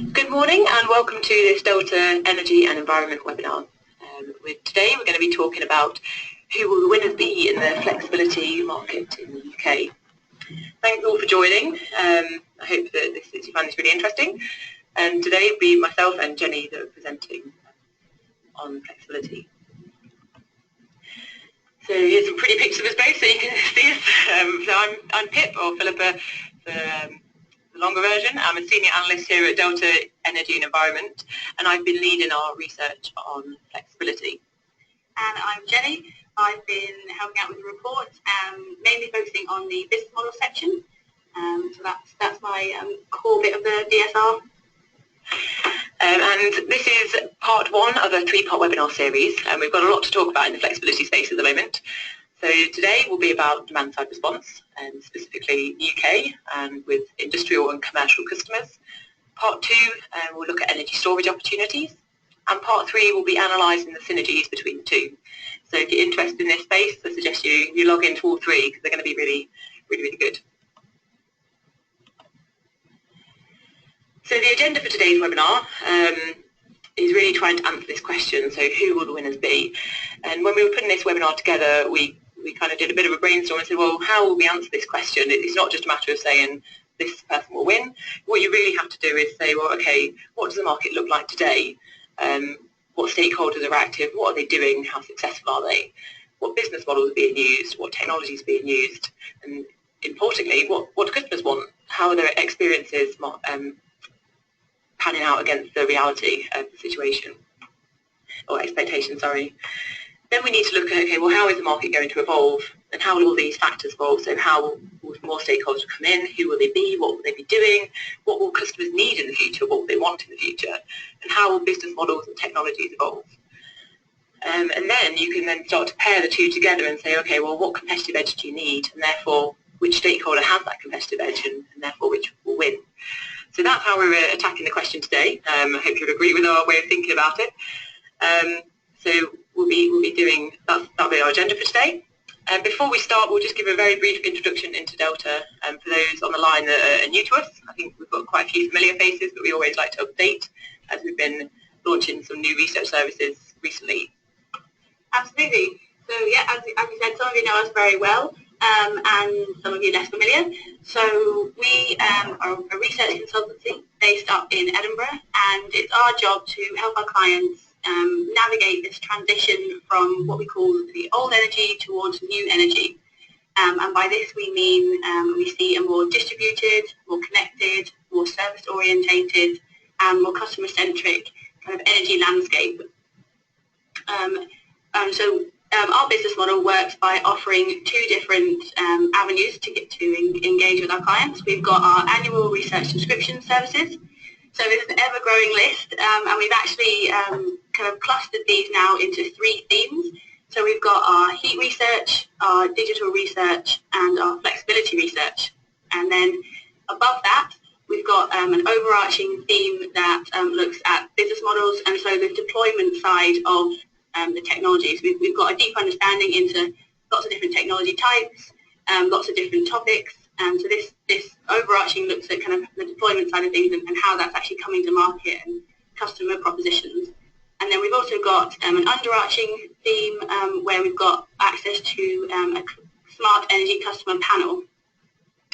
Good morning and welcome to this Delta Energy and Environment webinar. Today we're going to be talking about who will the winners be in the flexibility market in the UK. Thank you all for joining. I hope that you find this really interesting. And today it'll be myself and Jenny that are presenting on flexibility. So here's some pretty pictures of us both so you can see us. So I'm Pip, or Philippa for the longer version. I'm a senior analyst here at Delta Energy and Environment, and I've been leading our research on flexibility. And I'm Jenny. I've been helping out with the report, mainly focusing on the business model section. So that's my core bit of the DSR. And this is part one of a three-part webinar series, and we've got a lot to talk about in the flexibility space at the moment. So today will be about demand-side response, and specifically UK and with industrial and commercial customers. Part two we'll look at energy storage opportunities, and part three will be analysing the synergies between the two. So if you're interested in this space, I suggest you log into all three because they're going to be really good. So the agenda for today's webinar is really trying to answer this question, so who will the winners be? And when we were putting this webinar together, we kind of did a bit of a brainstorm and said, well, how will we answer this question? It's not just a matter of saying this person will win. What you really have to do is say, well, okay, what does the market look like today? What stakeholders are active? What are they doing? How successful are they? What business models are being used? What technology is being used? And importantly, what do customers want? How are their experiences panning out against the reality of the situation, or expectation, sorry. Then we need to look at, okay, well, how is the market going to evolve, and how will all these factors evolve? So how will more stakeholders come in? Who will they be? What will they be doing? What will customers need in the future? What will they want in the future? And how will business models and technologies evolve? And then you can then start to pair the two together and say, okay, well, what competitive edge do you need? And therefore, which stakeholder has that competitive edge, and therefore which will win? So that's how we're attacking the question today. I hope you'll agree with our way of thinking about it. So we'll be doing, that'll be our agenda for today. Before we start, we'll just give a very brief introduction into Delta for those on the line that are new to us. I think we've got quite a few familiar faces, but we always like to update as we've been launching some new research services recently. Absolutely. So yeah, as you said, some of you know us very well, and some of you less familiar. So we are a research consultancy based up in Edinburgh, and it's our job to help our clients navigate this transition from what we call the old energy towards new energy. And by this we mean we see a more distributed, more connected, more service orientated, and more customer centric kind of energy landscape. Our business model works by offering two different avenues to get to engage with our clients. We've got our annual research subscription services. So this is an ever-growing list, and we've actually kind of clustered these now into three themes. So we've got our heat research, our digital research, and our flexibility research. And then above that, we've got an overarching theme that looks at business models, and so the deployment side of the technologies. We've got a deep understanding into lots of different technology types, lots of different topics. So this overarching looks at kind of the deployment side of things and how that's actually coming to market and customer propositions. And then we've also got an underarching theme where we've got access to a smart energy customer panel.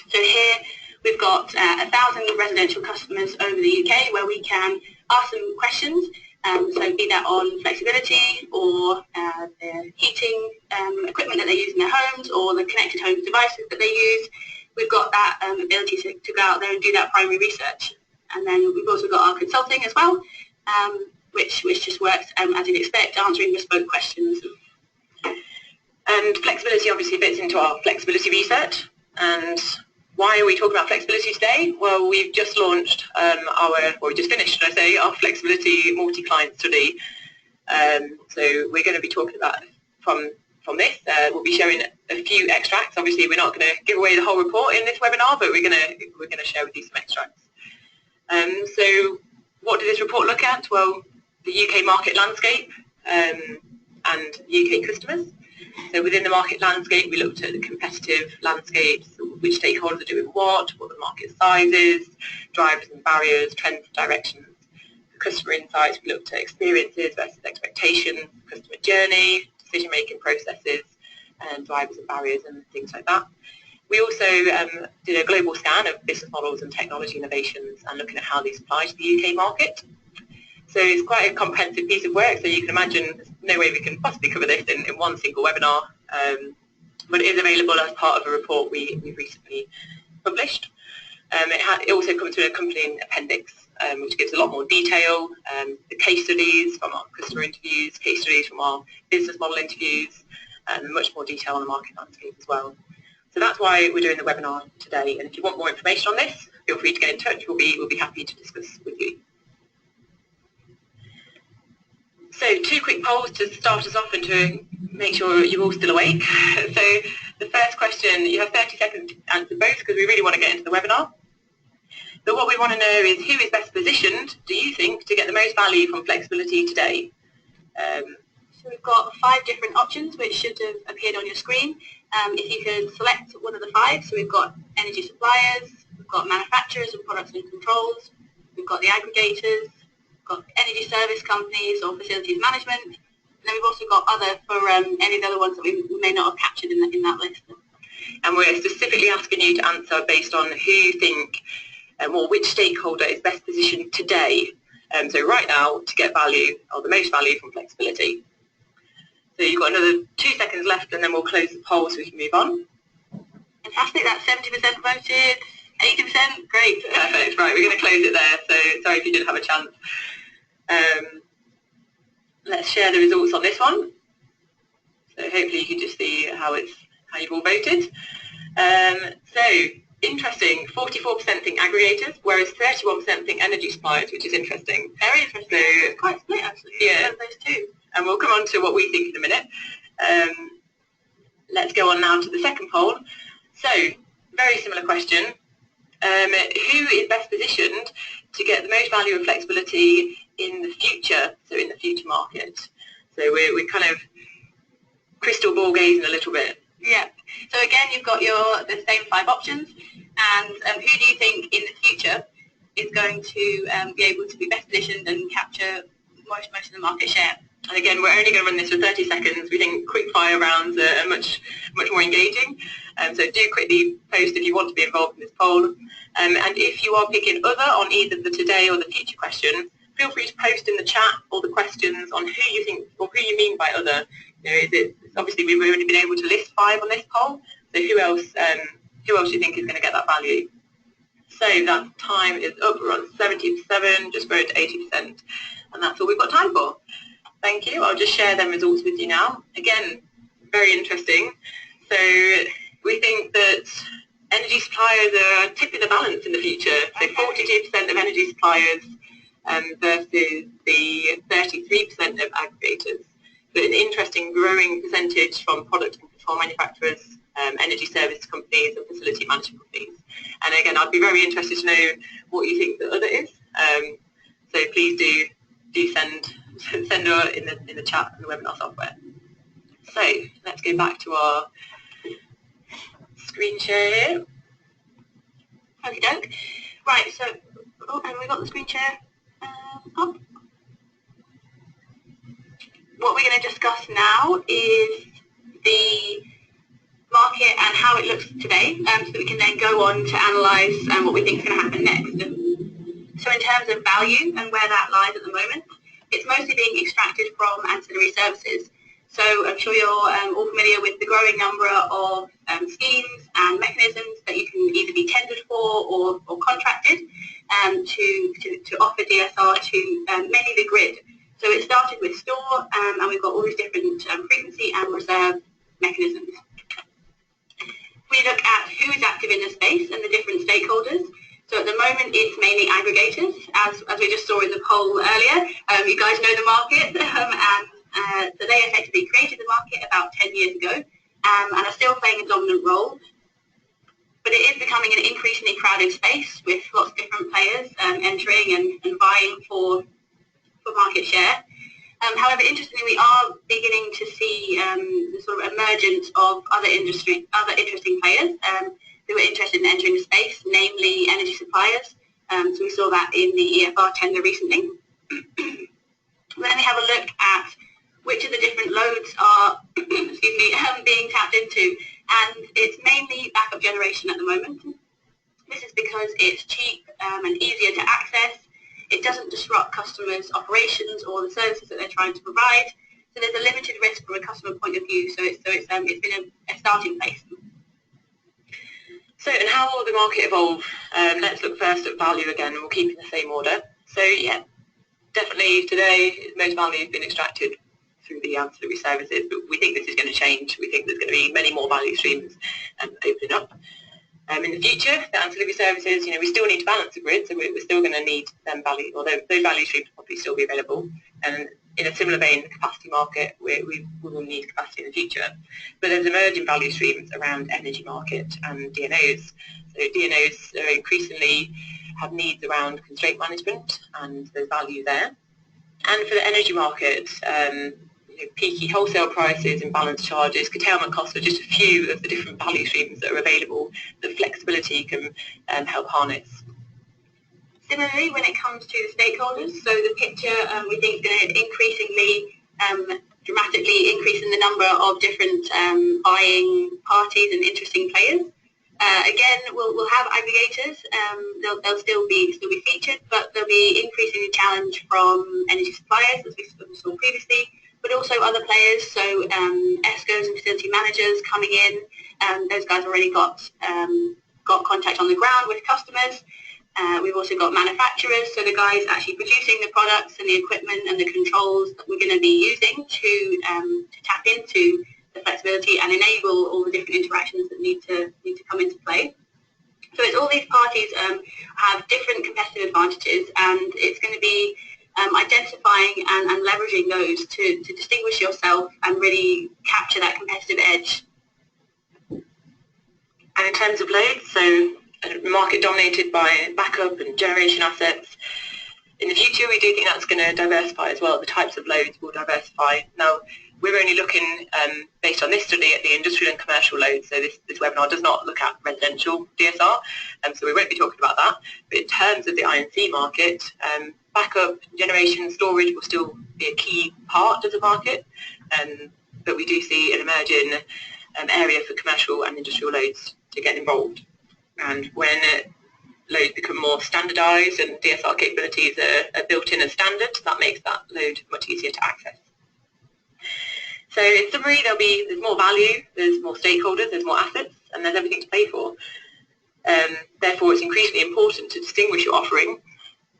So here we've got 1,000 residential customers over the UK where we can ask them questions. So be that on flexibility or the heating equipment that they use in their homes or the connected home devices that they use. We've got that ability to go out there and do that primary research. And then we've also got our consulting as well, which just works as you'd expect, answering bespoke questions. And flexibility obviously fits into our flexibility research. And why are we talking about flexibility today? Well, we've just launched we just finished, should I say, our flexibility multi-client study. So we're going to be talking about from this. We'll be showing a few extracts. Obviously, we're not going to give away the whole report in this webinar, but we're going to share with you some extracts. So what did this report look at? Well, the UK market landscape and UK customers. So within the market landscape, we looked at the competitive landscapes, which stakeholders are doing what the market size is, drivers and barriers, trends and directions. For customer insights, we looked at experiences versus expectations, customer journey, decision-making processes, and drivers and barriers and things like that. We also did a global scan of business models and technology innovations and looking at how these apply to the UK market. So it's quite a comprehensive piece of work, so you can imagine there's no way we can possibly cover this in one single webinar, but it is available as part of a report we've recently published. It also comes with an accompanying appendix, which gives a lot more detail, the case studies from our customer interviews, case studies from our business model interviews, and much more detail on the market landscape as well. So that's why we're doing the webinar today, and if you want more information on this, feel free to get in touch. We'll be happy to discuss with you. So 2 quick polls to start us off and to make sure you're all still awake. So the first question, you have 30 seconds to answer both because we really want to get into the webinar. So what we want to know is who is best positioned, do you think, to get the most value from flexibility today? So we've got 5 different options which should have appeared on your screen. If you could select one of the 5, so we've got energy suppliers, we've got manufacturers of products and controls, we've got the aggregators, got energy service companies or facilities management, and then we've also got other for any of the other ones that we may not have captured in that list. And we're specifically asking you to answer based on who you think or which stakeholder is best positioned today, so right now, to get value or the most value from flexibility. So you've got another 2 seconds left and then we'll close the poll so we can move on. Fantastic, that's 70% voted, 80%, great. Perfect, right, we're going to close it there, so sorry if you didn't have a chance. Let's share the results on this one. So hopefully you can just see how you've all voted. So interesting, 44% think aggregators, whereas 31% think energy suppliers, which is interesting. Very interesting. So, it's quite split actually. Yeah. Those 2. And we'll come on to what we think in a minute. Let's go on now to the second poll. So very similar question. Who is best positioned to get the most value and flexibility in the future, so in the future market? So we're kind of crystal ball gazing a little bit. Yeah. So again, you've got the same 5 options, and who do you think in the future is going to be able to be best positioned and capture most of the market share? And again, we're only going to run this for 30 seconds. We think quick fire rounds are much more engaging. So do quickly post if you want to be involved in this poll. And if you are picking other on either the today or the future question, feel free to post in the chat all the questions on who you think or who you mean by other. Obviously we've only been able to list 5 on this poll. So who else do you think is going to get that value? So that time is up. We're on 77, just growing to 80%, and that's all we've got time for. Thank you. I'll just share them results with you now. Again, very interesting. So we think that energy suppliers are tipping the balance in the future. So 42% of energy suppliers versus the 33% of aggregators. So an interesting growing percentage from product and control manufacturers, energy service companies and facility management companies. And again, I'd be very interested to know what you think the other is. So please do send her in the chat and the webinar software. So let's go back to our screen share here. Okie doke. Right, so have we got the screen share up? What we're going to discuss now is the market and how it looks today, so that we can then go on to analyse what we think is going to happen next. So in terms of value and where that lies at the moment, it's mostly being extracted from ancillary services. So I'm sure you're all familiar with the growing number of schemes and mechanisms that you can either be tendered for or contracted to offer DSR to mainly the grid. So it started with store and we've got all these different frequency and reserve mechanisms. We look at who is active in the space and the different stakeholders. So at the moment, it's mainly aggregators, as we just saw in the poll earlier. You guys know the market, and so they effectively created the market about 10 years ago and are still playing a dominant role. But it is becoming an increasingly crowded space with lots of different players entering and vying for market share. However, interestingly, we are beginning to see the sort of emergence of other interesting players who are interested in entering the space, namely energy suppliers. So we saw that in the EFR tender recently. Then we have a look at which of the different loads are being tapped into, and it's mainly backup generation at the moment. This is because it's cheap and easier to access. It doesn't disrupt customers' operations or the services that they're trying to provide. So there's a limited risk from a customer point of view. So it's been a starting place. So, and how will the market evolve? Let's look first at value again, and we'll keep in the same order. So, yeah, definitely today most value has been extracted through the ancillary services, but we think this is going to change. We think there's going to be many more value streams opening up. In the future, the ancillary services, we still need to balance the grid, so we're still going to need them value, although those value streams will probably still be available. And in a similar vein, the capacity market, we will need capacity in the future. But there's emerging value streams around energy market and DNOs. So DNOs are increasingly have needs around constraint management, and there's value there. And for the energy market, peaky wholesale prices, imbalance charges, curtailment costs are just a few of the different value streams that are available that flexibility can help harness. Similarly, when it comes to the stakeholders, so the picture we think is going to increasingly, dramatically increase in the number of different buying parties and interesting players. Again, we'll have aggregators. They'll still be featured, but they'll be increasingly challenged from energy suppliers, as we saw previously, but also other players. So ESCOs and facility managers coming in. Those guys already got contact on the ground with customers. We've also got manufacturers, so the guys actually producing the products and the equipment and the controls that we're going to be using to tap into the flexibility and enable all the different interactions that need to come into play. So it's all these parties have different competitive advantages, and it's going to be identifying and leveraging those to distinguish yourself and really capture that competitive edge. And in terms of loads, so a market dominated by backup and generation assets. In the future, we do think that's going to diversify as well. The types of loads will diversify. Now, we're only looking, based on this study, at the industrial and commercial loads. So this webinar does not look at residential DSR, so we won't be talking about that. But in terms of the I&C market, backup, generation, storage will still be a key part of the market, but we do see an emerging area for commercial and industrial loads to get involved. And when loads become more standardised and DSR capabilities are built in as standard, that makes that load much easier to access. So in summary, there's more value, there's more stakeholders, there's more assets, and there's everything to pay for. Therefore, it's increasingly important to distinguish your offering,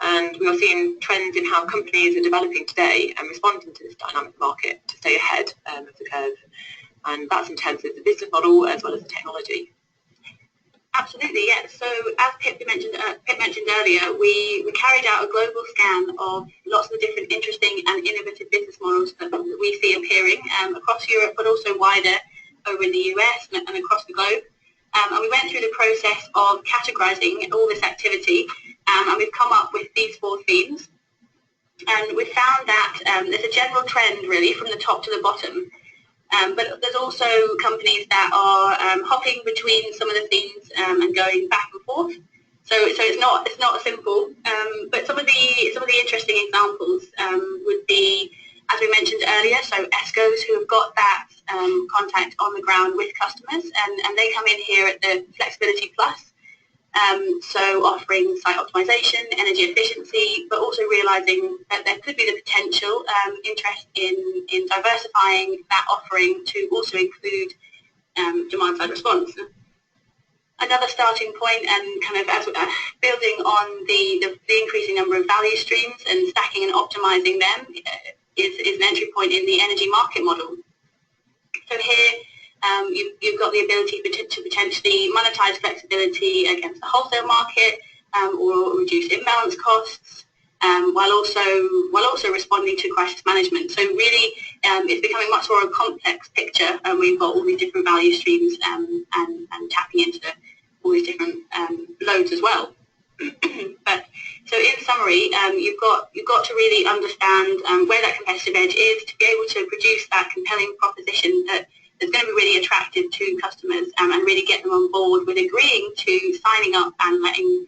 and we are seeing trends in how companies are developing today and responding to this dynamic market to stay ahead of the curve. And that's in terms of the business model as well as the technology. Absolutely, yeah. So as Pip mentioned earlier, we carried out a global scan of lots of the different interesting and innovative business models that we see appearing across Europe, but also wider over in the US and across the globe. And we went through the process of categorizing all this activity, and we've come up with these 4 themes. And we found that there's a general trend really from the top to the bottom. But there's also companies that are hopping between some of the themes and going back and forth. So it's not simple. But some of the interesting examples would be, as we mentioned earlier, so ESCOs who have got that contact on the ground with customers, and they come in here at the Flexibility Plus. So offering site optimization, energy efficiency, but also realizing that there could be the potential interest in diversifying that offering to also include demand side response. Another starting point, and kind of as building on the increasing number of value streams and stacking and optimizing them, is an entry point in the energy market model. So here, you've got the ability to potentially monetize flexibility against the wholesale market or reduce imbalance costs, while also responding to crisis management. So really, it's becoming much more a complex picture, and we've got all these different value streams and tapping into all these different loads as well. But So in summary, you've got to really understand where that competitive edge is to be able to produce that compelling proposition that's going to be really attractive to customers, and really get them on board with agreeing to signing up and letting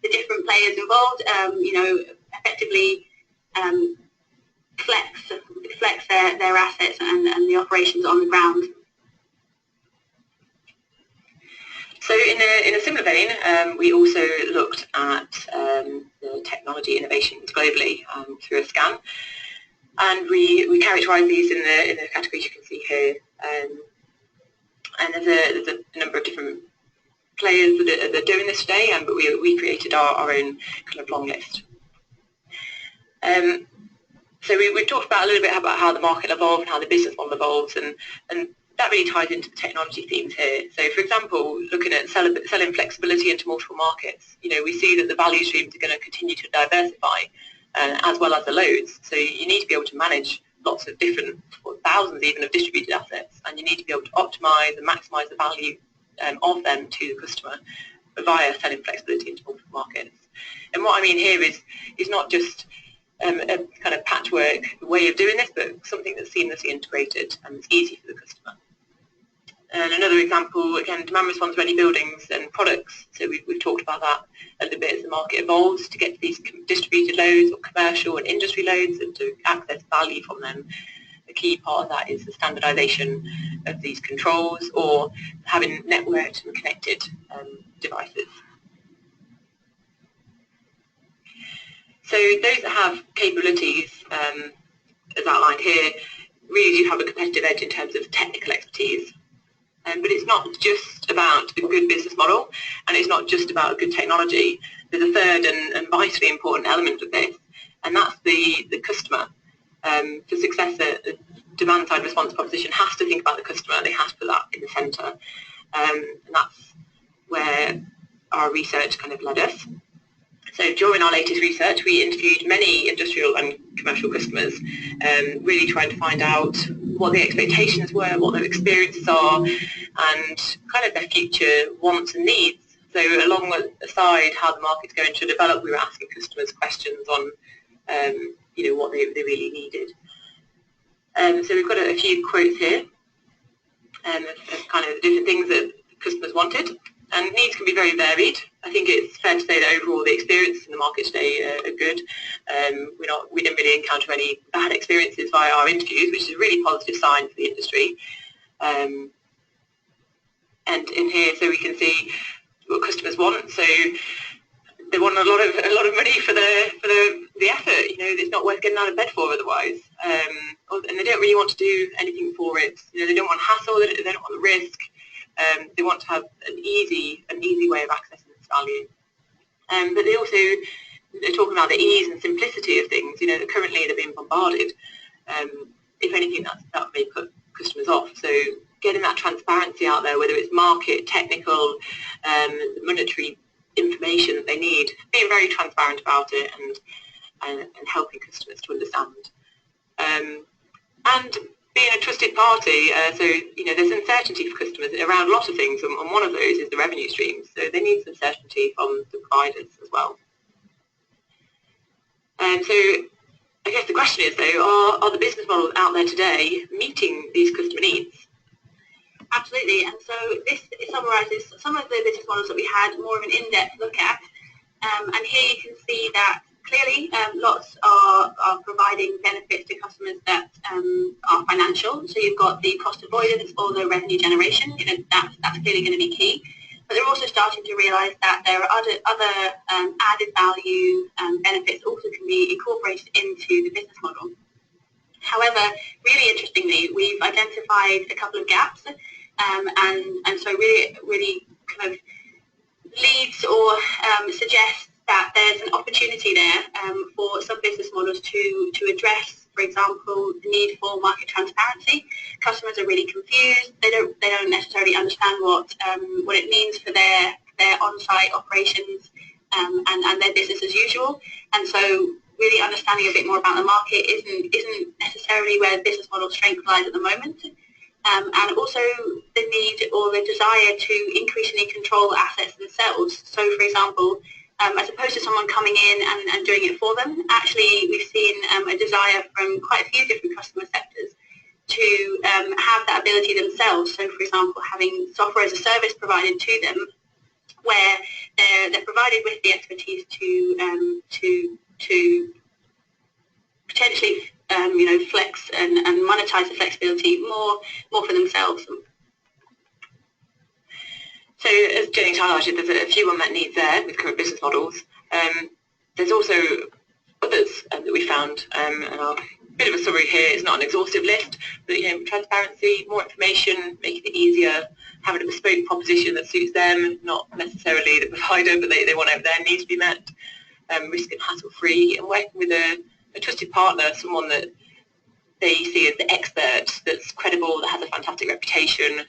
the different players involved, effectively flex their assets and the operations on the ground. So in a similar vein, we also looked at the technology innovations globally through a scan, and we characterised these in the categories you can see here. And there's a number of different players that are doing this today, but we created our own kind of long list. So we've talked about a little bit about how the market evolves and how the business model evolves, and that really ties into the technology themes here. So, for example, looking at selling flexibility into multiple markets, we see that the value streams are going to continue to diversify, as well as the loads. So you need to be able to manage lots of different, thousands even of distributed assets, and you need to be able to optimise and maximise the value of them to the customer via selling flexibility into multiple markets. And what I mean here is not just a kind of patchwork way of doing this, but something that's seamlessly integrated and it's easy for the customer. And another example, again, demand response ready buildings and products. So we've talked about that a little bit as the market evolves to get to these distributed loads or commercial and industry loads and to access value from them. A key part of that is the standardisation of these controls or having networked and connected devices. So those that have capabilities, as outlined here, really do have a competitive edge in terms of technical expertise. But it's not just about a good business model, and it's not just about a good technology. There's a third and vitally important element of this, and that's the customer. For success, a demand-side response proposition has to think about the customer. They have to put that in the centre. And that's where our research kind of led us. So during our latest research, we interviewed many industrial and commercial customers, really trying to find out what their expectations were, what their experiences are, and kind of their future wants and needs. So alongside how the market's going to develop, we were asking customers questions on, what they really needed. So we've got a few quotes here of kind of the different things that customers wanted. And needs can be very varied. I think it's fair to say that overall the experiences in the market today are good. We didn't really encounter any bad experiences via our interviews, which is a really positive sign for the industry. And in here, so we can see what customers want. So they want a lot of money for the effort. It's not worth getting out of bed for otherwise. And they don't really want to do anything for it. They don't want hassle. They don't want the risk. They want to have an easy way of accessing this value. But they're talking about the ease and simplicity of things. That currently they're being bombarded. If anything, that may put customers off. So getting that transparency out there, whether it's market, technical, monetary information that they need, being very transparent about it and helping customers to understand. And being a trusted party, so there's uncertainty for customers around a lot of things, and one of those is the revenue streams. So they need some certainty from the providers as well. So I guess the question is, though, are the business models out there today meeting these customer needs? Absolutely, and so this summarises some of the business models that we had more of an in-depth look at. And here you can see that clearly lots are providing benefits to customers that are financial. So you've got the cost avoidance or the revenue generation. That's clearly going to be key. But they're also starting to realise that there are other added value benefits also can be incorporated into the business model. However, really interestingly, we've identified a couple of gaps, and so really kind of leads or suggests that there's an opportunity there for some business models to address, for example, the need for market transparency. Customers are really confused. They don't necessarily understand what it means for their on-site operations and their business as usual. And so really understanding a bit more about the market isn't necessarily where the business model strength lies at the moment. And also the need or the desire to increasingly control assets themselves. So, for example, as opposed to someone coming in and doing it for them. Actually, we've seen a desire from quite a few different customer sectors to have that ability themselves. So, for example, having software as a service provided to them, where they're provided with the expertise to potentially flex and monetize the flexibility more for themselves. So as Jenny's highlighted, there's a few unmet needs there with current business models. There's also others that we found, and a bit of a summary here. It's not an exhaustive list, but transparency, more information, making it easier, having a bespoke proposition that suits them, not necessarily the provider, but they want their needs to be met, risk and hassle-free, and working with a trusted partner, someone that they see as the expert, that's credible, that has a fantastic reputation.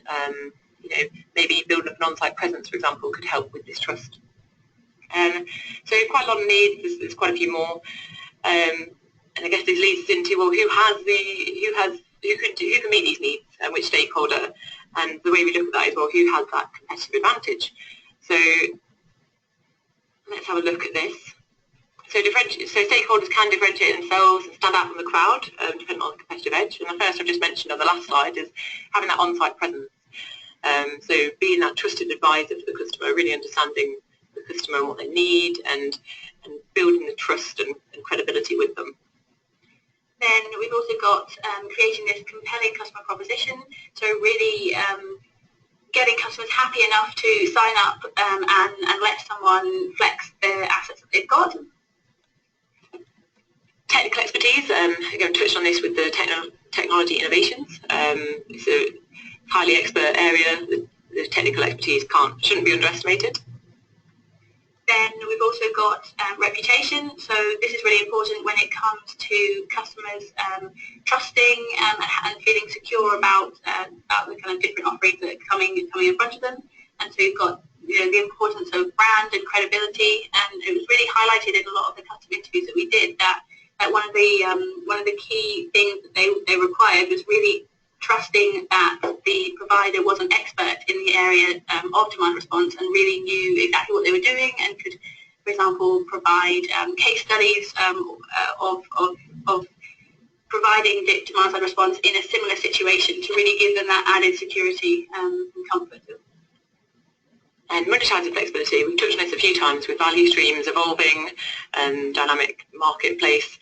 Maybe building up an on-site presence, for example, could help with this trust. So quite a lot of needs. There's quite a few more, and I guess this leads us into, well, who can meet these needs, and which stakeholder? And the way we look at that is, well, who has that competitive advantage? So let's have a look at this. So stakeholders can differentiate themselves and stand out from the crowd, depending on the competitive edge. And the first I've just mentioned on the last slide is having that on-site presence. So being that trusted advisor for the customer, really understanding the customer and what they need, and building the trust and credibility with them. Then we've also got creating this compelling customer proposition. So really getting customers happy enough to sign up and let someone flex their assets that they've got. Technical expertise, again, touched on this with the technology innovations. It's a highly expert area. The technical expertise shouldn't be underestimated. Then we've also got reputation. So this is really important when it comes to customers trusting and feeling secure about the kind of different offerings that are coming in front of them. And so you've got the importance of brand and credibility. And it was really highlighted in a lot of the customer interviews that we did that one of the key things that they required was really trusting that the provider was an expert in the area of demand response and really knew exactly what they were doing and could, for example, provide case studies of providing demand side response in a similar situation to really give them that added security and comfort. And monetizing flexibility, we've touched on this a few times with value streams evolving and dynamic marketplace.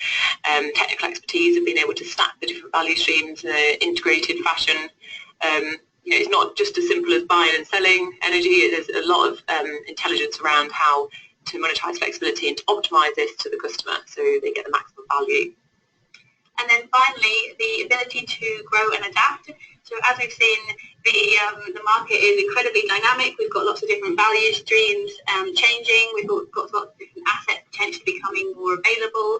Technical expertise of being able to stack the different value streams in an integrated fashion. It's not just as simple as buying and selling energy. There's a lot of intelligence around how to monetize flexibility and to optimize this to the customer so they get the maximum value. And then finally, the ability to grow and adapt. So as we've seen, the market is incredibly dynamic. We've got lots of different value streams changing. We've got lots of different assets potentially becoming more available.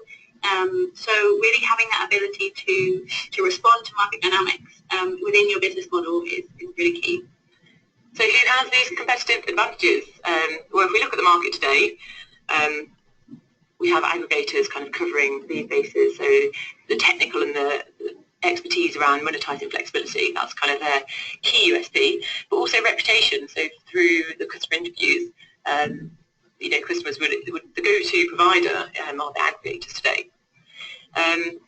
So really having that ability to respond to market dynamics within your business model is really key. So who has these competitive advantages? Well, if we look at the market today, we have aggregators kind of covering these bases. So the technical and the expertise around monetizing flexibility, that's kind of their key USP, but also reputation. So through the customer interviews, customers would the go-to provider are the aggregators today. So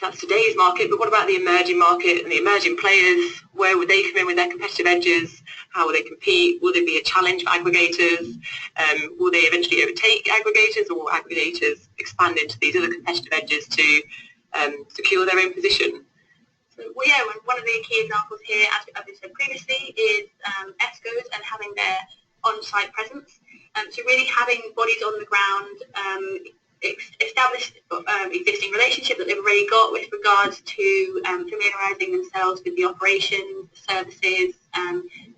that's today's market, but what about the emerging market and the emerging players? Where would they come in with their competitive edges? How will they compete? Will there be a challenge for aggregators? Will they eventually overtake aggregators, or will aggregators expand into these other competitive edges to secure their own position? So, one of the key examples here, as we said previously, is ESCOs and having their on-site presence. So really having bodies on the ground, establish existing relationship that they've already got with regards to familiarising themselves with the operations, services,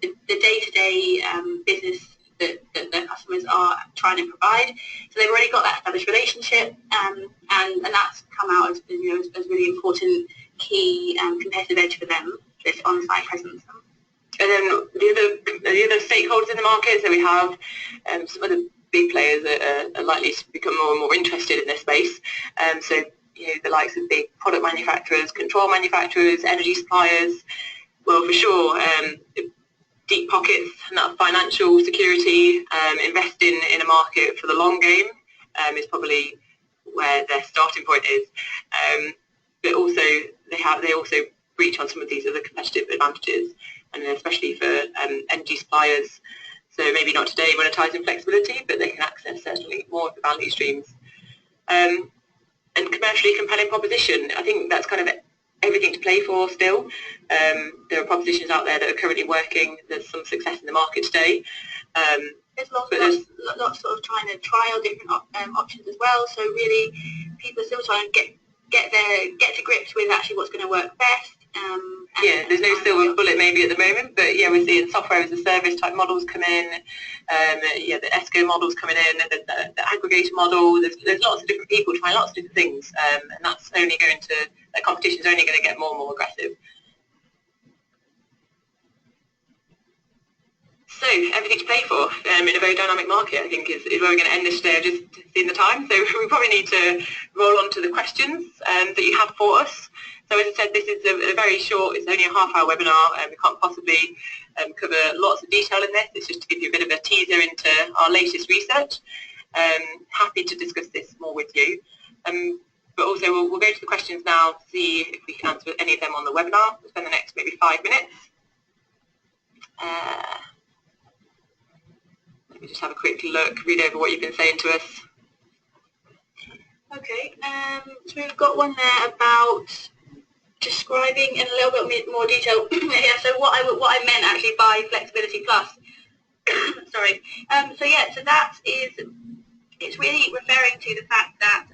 the day-to-day business that their customers are trying to provide. So they've already got that established relationship, and that's come out as really important key competitive edge for them, this on-site presence. And then the other stakeholders in the market, so we have some other big players that are likely to become more and more interested in this space. So the likes of big product manufacturers, control manufacturers, energy suppliers. Well, for sure, deep pockets and that financial security, investing in a market for the long game is probably where their starting point is. But also they also breach on some of these other competitive advantages, and especially for energy suppliers. So maybe not today monetizing flexibility, but they can access certainly more of the value streams. And commercially compelling proposition, I think that's kind of everything to play for still. There are propositions out there that are currently working. There's some success in the market today. There's lots sort of trying to trial different options as well. So really, people are still trying to get to grips with actually what's going to work best. There's no silver bullet maybe at the moment, but yeah, we're seeing software as a service type models come in. The ESCO models coming in, the aggregator model. There's lots of different people trying lots of different things, and that's only going to, the competition's only going to get more and more aggressive. So everything to play for in a very dynamic market, I think, is where we're going to end this today. I've just seen the time, so we probably need to roll on to the questions that you have for us. So as I said, this is a very short, it's only a half-hour webinar, and we can't possibly cover lots of detail in this. It's just to give you a bit of a teaser into our latest research. Happy to discuss this more with you. But also we'll go to the questions now to see if we can answer any of them on the webinar. We'll spend the next maybe 5 minutes. Let me just have a quick look, read over what you've been saying to us. Okay, so we've got one there about describing in a little bit more detail. So what I meant actually by flexibility plus. Sorry. So that is, it's really referring to the fact that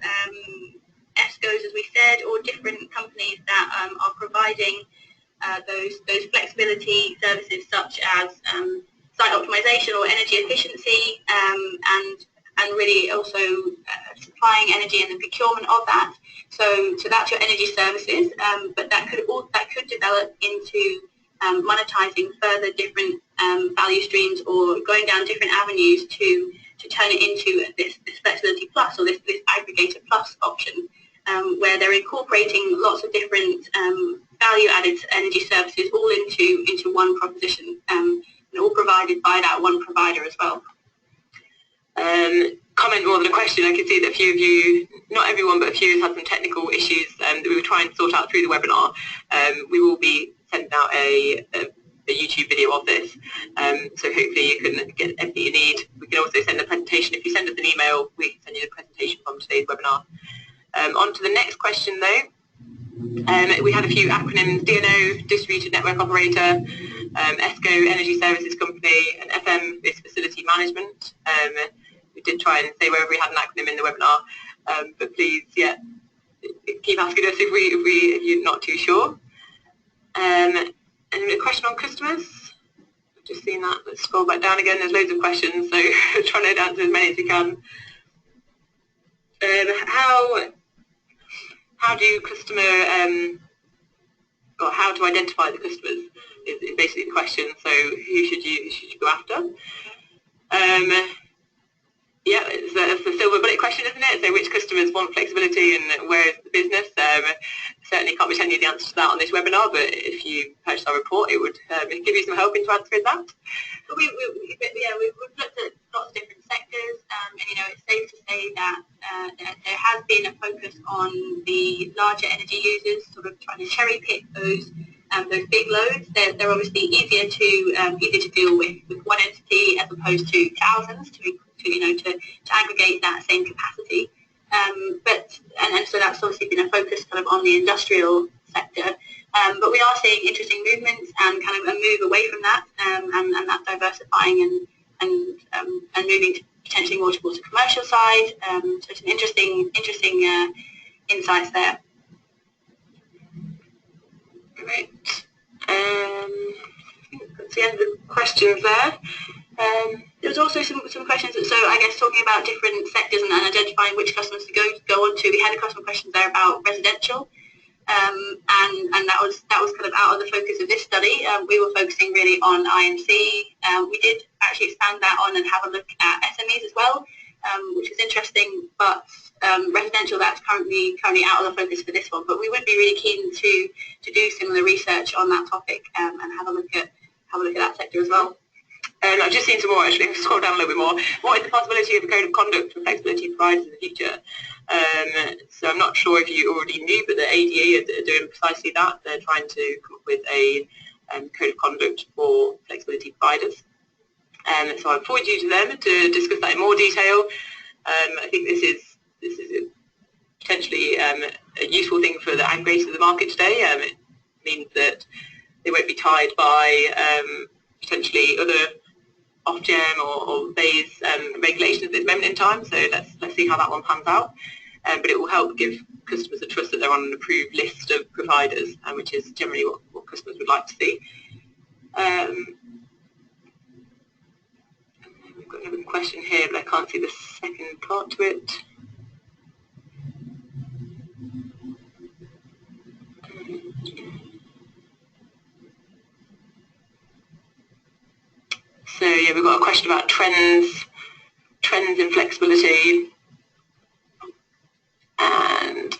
ESCOs, as we said, or different companies that are providing those flexibility services such as site optimization or energy efficiency, and really also supplying energy and the procurement of that. So that's your energy services, but that could develop into monetizing further different value streams, or going down different avenues to turn it into this flexibility plus, or this aggregator plus option, where they're incorporating lots of different value-added energy services all into one proposition, and all provided by that one provider as well. Comment more than a question. I can see that a few of you, not everyone, but a few have had some technical issues that we were trying to sort out through the webinar. We will be sending out a YouTube video of this, so hopefully you can get everything you need. We can also send the presentation. If you send us an email, we can send you the presentation from today's webinar. On to the next question though. We had a few acronyms: DNO, Distributed Network Operator, ESCO, Energy Services Company, and FM is Facility Management. We did try and say whether we had an acronym in the webinar, but please, keep asking us if you're not too sure. And a question on customers. I've just seen that. Let's scroll back down again. There's loads of questions, so trying to answer as many as we can. How do customer, or how to identify the customers is basically the question. So who should you go after? It's the silver bullet question, isn't it? So which customers want flexibility and where is the business? Certainly can't be telling you the answer to that on this webinar, but if you purchase our report, it would give you some help into answering that. But we've looked at lots of different sectors, and it's safe to say that there has been a focus on the larger energy users, sort of trying to cherry pick those big loads. They're obviously easier to deal with one entity as opposed to thousands to aggregate that same capacity. And so that's obviously been a focus kind of on the industrial sector. But we are seeing interesting movements and kind of a move away from that, and that diversifying and moving potentially more towards the commercial side. So some interesting insights there. Great. That's the end of the questions there. There was also some questions, so I guess talking about different sectors and identifying which customers to go on to. We had a couple of questions there about residential, and that was kind of out of the focus of this study. We were focusing really on INC. We did actually expand that on and have a look at SMEs as well, which is interesting, but residential, that's currently out of the focus for this one. But we would be really keen to do similar research on that topic, and have a look at have a look at that sector as well. And I've just seen some more actually. Scroll down a little bit more. What is the possibility of a code of conduct for flexibility providers in the future? So I'm not sure if you already knew, but the ADA are doing precisely that. They're trying to come up with a code of conduct for flexibility providers. So I'll forward you to them to discuss that in more detail. I think this is potentially a useful thing for the aggregators of the market today. It means that they won't be tied by potentially other Ofgem or BEIS regulations at this moment in time. So let's see how that one pans out. But it will help give customers the trust that they're on an approved list of providers, which is generally what customers would like to see. We've got another question here, but I can't see the second part to it. So yeah, we've got a question about trends in flexibility, and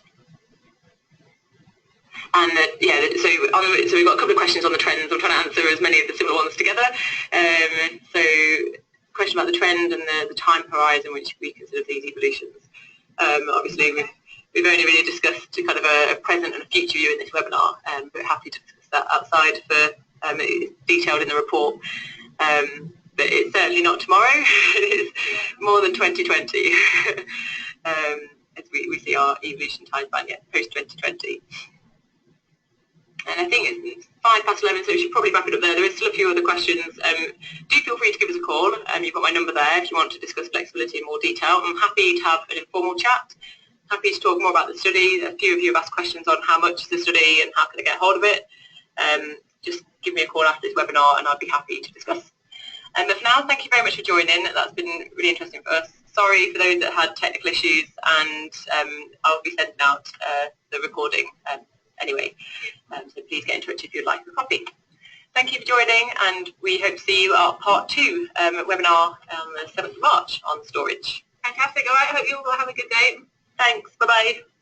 so we've got a couple of questions on the trends. I'm trying to answer as many of the similar ones together. So question about the trend and the time horizon which we consider these evolutions. Obviously we've only really discussed kind of a present and a future view in this webinar, but happy to discuss that outside for detailed in the report. But it's certainly not tomorrow. It's more than 2020. As we see our evolution time span yet post 2020. And I think it's 11:05, so we should probably wrap it up there. There is still a few other questions. Do feel free to give us a call. You've got my number there if you want to discuss flexibility in more detail. I'm happy to have an informal chat. Happy to talk more about the study. A few of you have asked questions on how much is the study and how can I get hold of it. Just give me a call after this webinar and I'll be happy to discuss. But for now, thank you very much for joining. That's been really interesting for us. Sorry for those that had technical issues, and I'll be sending out the recording anyway. So please get in touch if you'd like a copy. Thank you for joining, and we hope to see you at part 2 webinar on the 7th of March on storage. Fantastic. All right. I hope you all have a good day. Thanks. Bye-bye.